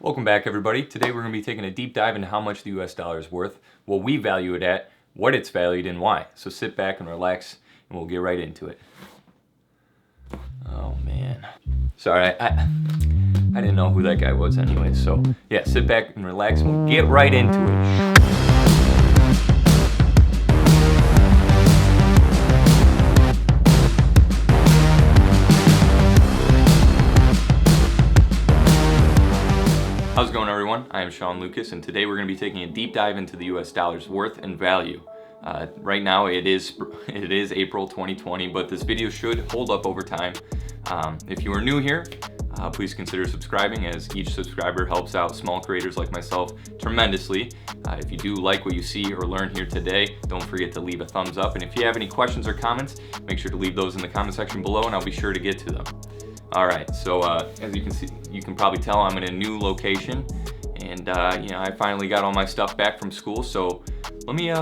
Welcome back, everybody. Today we're going to be taking a deep dive into how much the US dollar is worth, what we value it at, what it's valued, and why. So sit back and relax, and we'll get right into it. Oh man, sorry, I didn't know who that guy was anyway. So yeah, sit back and relax, and we'll get right into it. How's it going, everyone? I am Sean Lucas, and today we're going to be taking a deep dive into the US dollar's worth and value. Right now it is April 2020, but this video should hold up over time. If you are new here, please consider subscribing, as each subscriber helps out small creators like myself tremendously. If you do like what you see or learn here today, don't forget to leave a thumbs up, and if you have any questions or comments, make sure to leave those in the comment section below and I'll be sure to get to them. Alright, so as you can see, you can probably tell I'm in a new location, and I finally got all my stuff back from school, so let me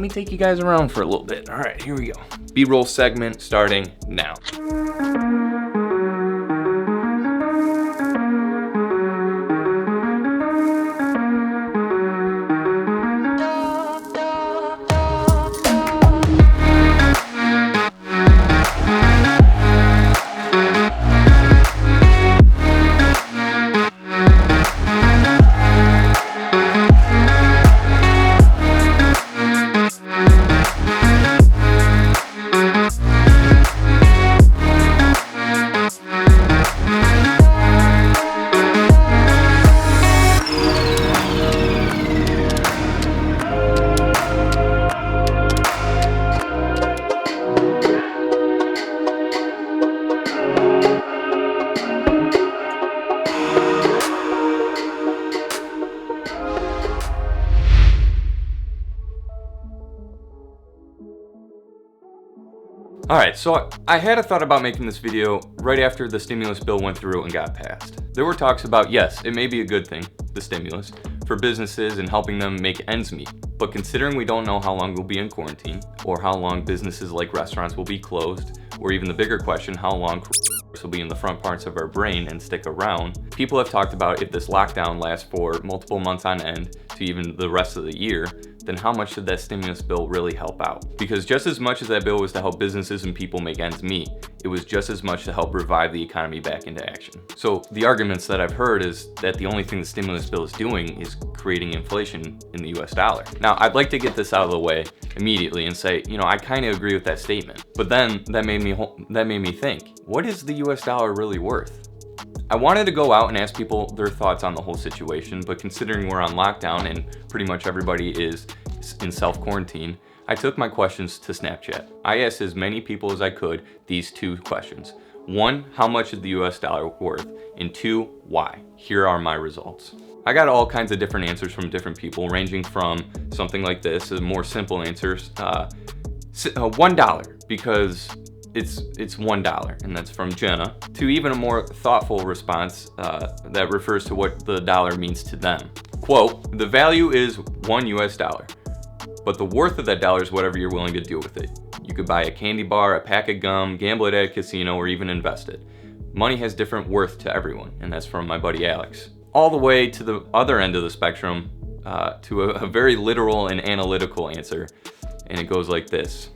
take you guys around for a little bit. Alright, here we go. B-roll segment starting now. Alright, so I had a thought about making this video right after the stimulus bill went through and got passed. There were talks about, yes, it may be a good thing, the stimulus, for businesses and helping them make ends meet. But considering we don't know how long we'll be in quarantine, or how long businesses like restaurants will be closed, or even the bigger question, how long will be in the front parts of our brain and stick around, people have talked about if this lockdown lasts for multiple months on end to even the rest of the year, then how much did that stimulus bill really help out? Because just as much as that bill was to help businesses and people make ends meet, it was just as much to help revive the economy back into action. So the arguments that I've heard is that the only thing the stimulus bill is doing is creating inflation in the US dollar. Now, I'd like to get this out of the way immediately and say, I kind of agree with that statement. But then that made me think, what is the US dollar really worth? I wanted to go out and ask people their thoughts on the whole situation, but considering we're on lockdown and pretty much everybody is in self-quarantine, I took my questions to Snapchat. I asked as many people as I could these two questions. 1, how much is the US dollar worth? And 2, why? Here are my results. I got all kinds of different answers from different people, ranging from something like this, a more simple answers, $1, because it's $1, and that's from Jenna, to even a more thoughtful response that refers to what the dollar means to them. Quote, the value is $1 US, but the worth of that dollar is whatever you're willing to do with it. You could buy a candy bar, a pack of gum, gamble it at a casino, or even invest it. Money has different worth to everyone, and that's from my buddy Alex. All the way to the other end of the spectrum, to a very literal and analytical answer, and it goes like this.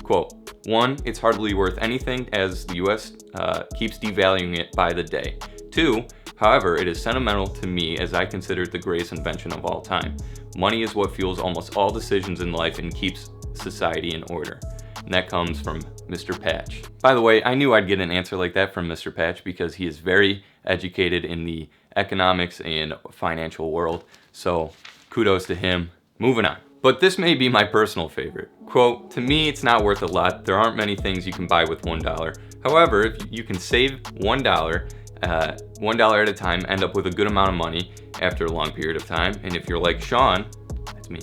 Quote, 1, it's hardly worth anything as the US keeps devaluing it by the day. 2, however, it is sentimental to me as I consider it the greatest invention of all time. Money is what fuels almost all decisions in life and keeps society in order. And that comes from Mr. Patch. By the way, I knew I'd get an answer like that from Mr. Patch because he is very educated in the economics and financial world. So kudos to him. Moving on. But this may be my personal favorite. Quote, to me, it's not worth a lot. There aren't many things you can buy with $1. However, if you can save $1, $1 at a time, end up with a good amount of money after a long period of time. And if you're like Sean, that's me,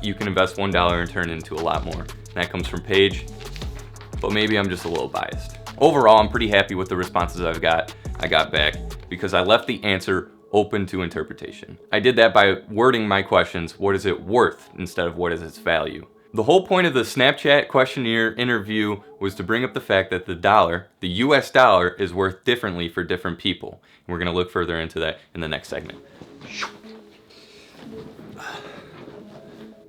you can invest $1 and turn it into a lot more. And that comes from Paige, but maybe I'm just a little biased. Overall, I'm pretty happy with the responses I got back because I left the answer open to interpretation. I did that by wording my questions, what is it worth, instead of what is its value. The whole point of the Snapchat questionnaire interview was to bring up the fact that the dollar, the US dollar, is worth differently for different people. And we're going to look further into that in the next segment.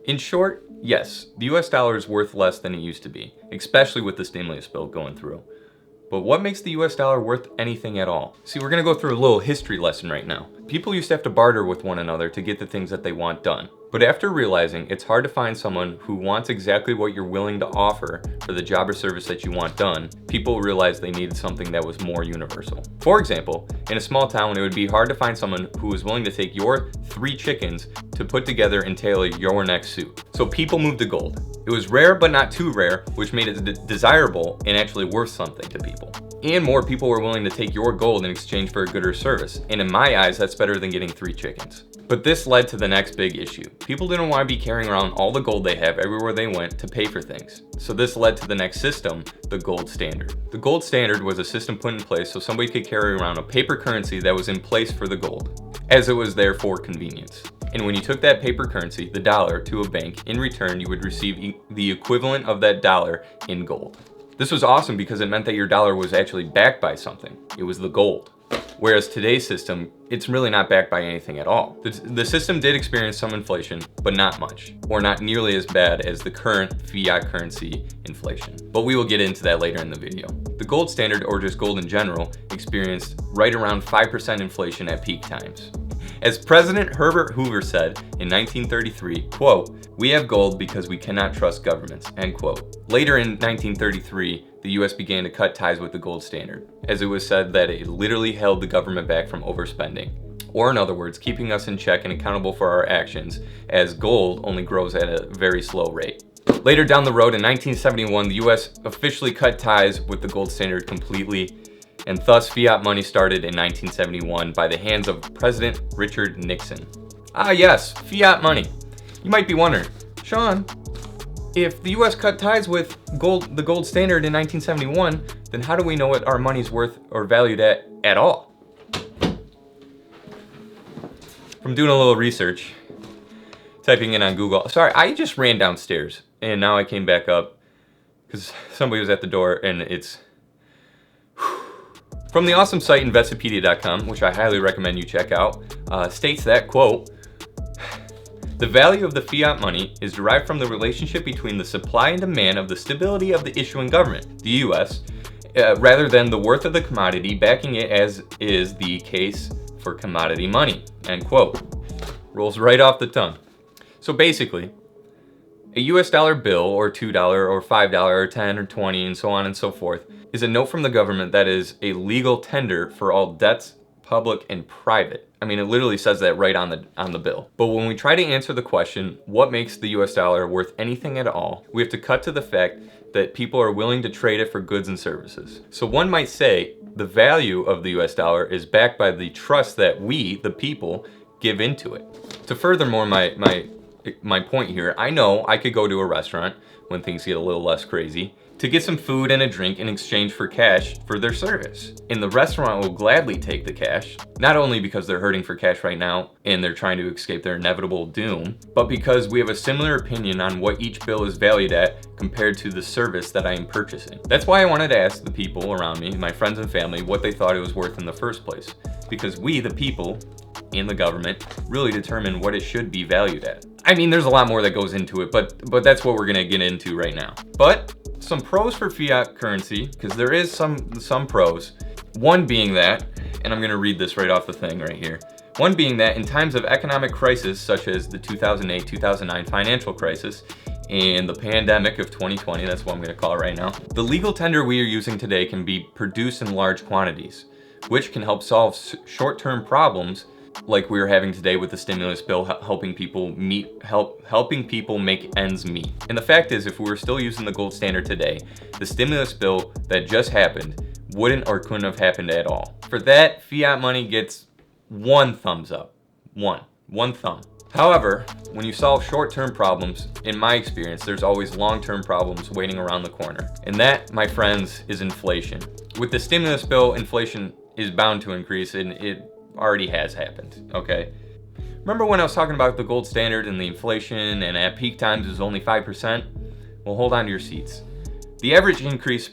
In short, yes, the US dollar is worth less than it used to be, especially with the stimulus bill going through. But what makes the US dollar worth anything at all? See, we're going to go through a little history lesson right now. People used to have to barter with one another to get the things that they want done. But after realizing it's hard to find someone who wants exactly what you're willing to offer for the job or service that you want done, people realized they needed something that was more universal. For example, in a small town, it would be hard to find someone who was willing to take your 3 chickens to put together and tailor your next suit. So people moved to gold. It was rare but not too rare, which made it desirable and actually worth something to people. And more people were willing to take your gold in exchange for a good or service. And in my eyes, that's better than getting 3 chickens. But this led to the next big issue. People didn't want to be carrying around all the gold they have everywhere they went to pay for things. So this led to the next system, the gold standard. The gold standard was a system put in place so somebody could carry around a paper currency that was in place for the gold, as it was there for convenience. And when you took that paper currency, the dollar, to a bank, in return you would receive the equivalent of that dollar in gold. This was awesome because it meant that your dollar was actually backed by something. It was the gold. Whereas today's system, it's really not backed by anything at all. The system did experience some inflation, but not much, or not nearly as bad as the current fiat currency inflation. But we will get into that later in the video. The gold standard, or just gold in general, experienced right around 5% inflation at peak times. As President Herbert Hoover said in 1933, quote, "We have gold because we cannot trust governments," end quote. Later in 1933, the US began to cut ties with the gold standard, as it was said that it literally held the government back from overspending. Or in other words, keeping us in check and accountable for our actions, as gold only grows at a very slow rate. Later down the road in 1971, the US officially cut ties with the gold standard completely, and thus fiat money started in 1971 by the hands of President Richard Nixon. Ah yes, fiat money. You might be wondering, Sean, if the US cut ties with the gold standard in 1971, then how do we know what our money's worth or valued at all? From doing a little research, typing in on Google. Sorry, I just ran downstairs and now I came back up because somebody was at the door and it's... From the awesome site Investopedia.com, which I highly recommend you check out, states that, quote, "The value of the fiat money is derived from the relationship between the supply and demand of the stability of the issuing government, the US, rather than the worth of the commodity backing it, as is the case for commodity money," end quote. Rolls right off the tongue. So basically, a US dollar bill, or $2, or $5, or 10, or 20, and so on and so forth, is a note from the government that is a legal tender for all debts, public and private. I mean, it literally says that right on the bill. But when we try to answer the question, what makes the US dollar worth anything at all, we have to cut to the fact that people are willing to trade it for goods and services. So one might say the value of the US dollar is backed by the trust that we, the people, give into it. To furthermore my point here, I know I could go to a restaurant when things get a little less crazy to get some food and a drink in exchange for cash for their service. And the restaurant will gladly take the cash, not only because they're hurting for cash right now and they're trying to escape their inevitable doom, but because we have a similar opinion on what each bill is valued at compared to the service that I am purchasing. That's why I wanted to ask the people around me, my friends and family, what they thought it was worth in the first place. Because we, the people, and the government, really determine what it should be valued at. I mean, there's a lot more that goes into it, but that's what we're gonna get into right now. But some pros for fiat currency, because there is some pros. One being that, and I'm gonna read this right off the thing right here. One being that in times of economic crisis, such as the 2008-2009 financial crisis and the pandemic of 2020, that's what I'm gonna call it right now, the legal tender we are using today can be produced in large quantities, which can help solve short-term problems like we are having today with the stimulus bill, helping people make ends meet. And the fact is, if we were still using the gold standard today, the stimulus bill that just happened wouldn't or couldn't have happened at all. For that, fiat money gets 1 thumbs up. One thumb. However, when you solve short-term problems, in my experience, there's always long-term problems waiting around the corner. And that, my friends, is inflation. With the stimulus bill, inflation is bound to increase, and it already has happened, okay? Remember when I was talking about the gold standard and the inflation, and at peak times it was only 5%? Well, hold on to your seats. The average increase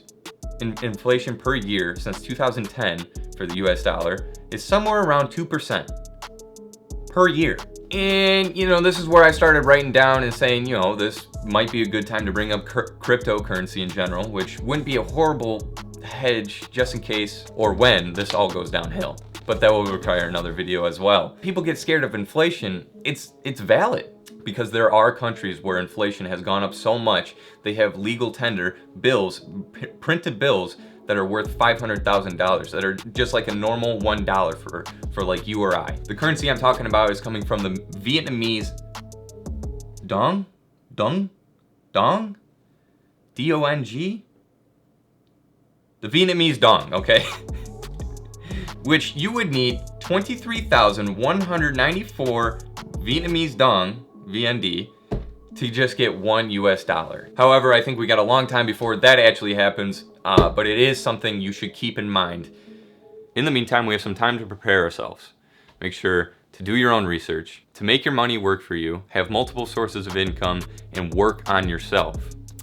in inflation per year since 2010 for the US dollar is somewhere around 2% per year. And, this is where I started writing down and saying, this might be a good time to bring up cryptocurrency in general, which wouldn't be a horrible hedge just in case or when this all goes downhill. But that will require another video as well. People get scared of inflation. It's valid, because there are countries where inflation has gone up so much they have legal tender bills, printed bills that are worth $500,000 that are just like a normal $1 for like you or I. The currency I'm talking about is coming from the Vietnamese dong, D-O-N-G? The Vietnamese dong, okay? Which you would need 23,194 Vietnamese dong, VND, to just get $1 US. However, I think we got a long time before that actually happens, but it is something you should keep in mind. In the meantime, we have some time to prepare ourselves. Make sure to do your own research, to make your money work for you, have multiple sources of income, and work on yourself.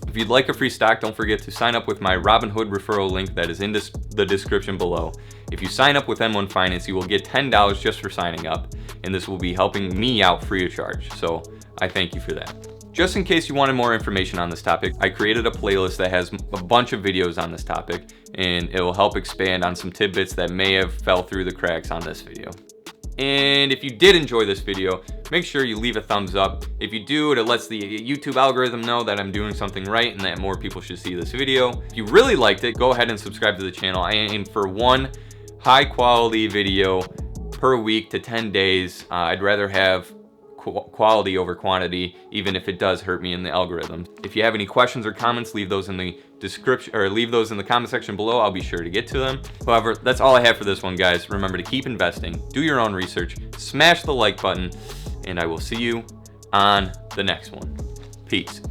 If you'd like a free stock, don't forget to sign up with my Robinhood referral link that is in the description below. If you sign up with M1 Finance, you will get $10 just for signing up, and this will be helping me out free of charge. So I thank you for that. Just in case you wanted more information on this topic, I created a playlist that has a bunch of videos on this topic, and it will help expand on some tidbits that may have fell through the cracks on this video. And if you did enjoy this video, make sure you leave a thumbs up. If you do, it lets the YouTube algorithm know that I'm doing something right and that more people should see this video. If you really liked it, go ahead and subscribe to the channel. I aim for one high quality video per week to 10 days. I'd rather have quality over quantity, even if it does hurt me in the algorithm. If you have any questions or comments, leave those in the description, or leave those in the comment section below. I'll be sure to get to them. However, that's all I have for this one, guys. Remember to keep investing, do your own research, smash the like button, and I will see you on the next one. Peace.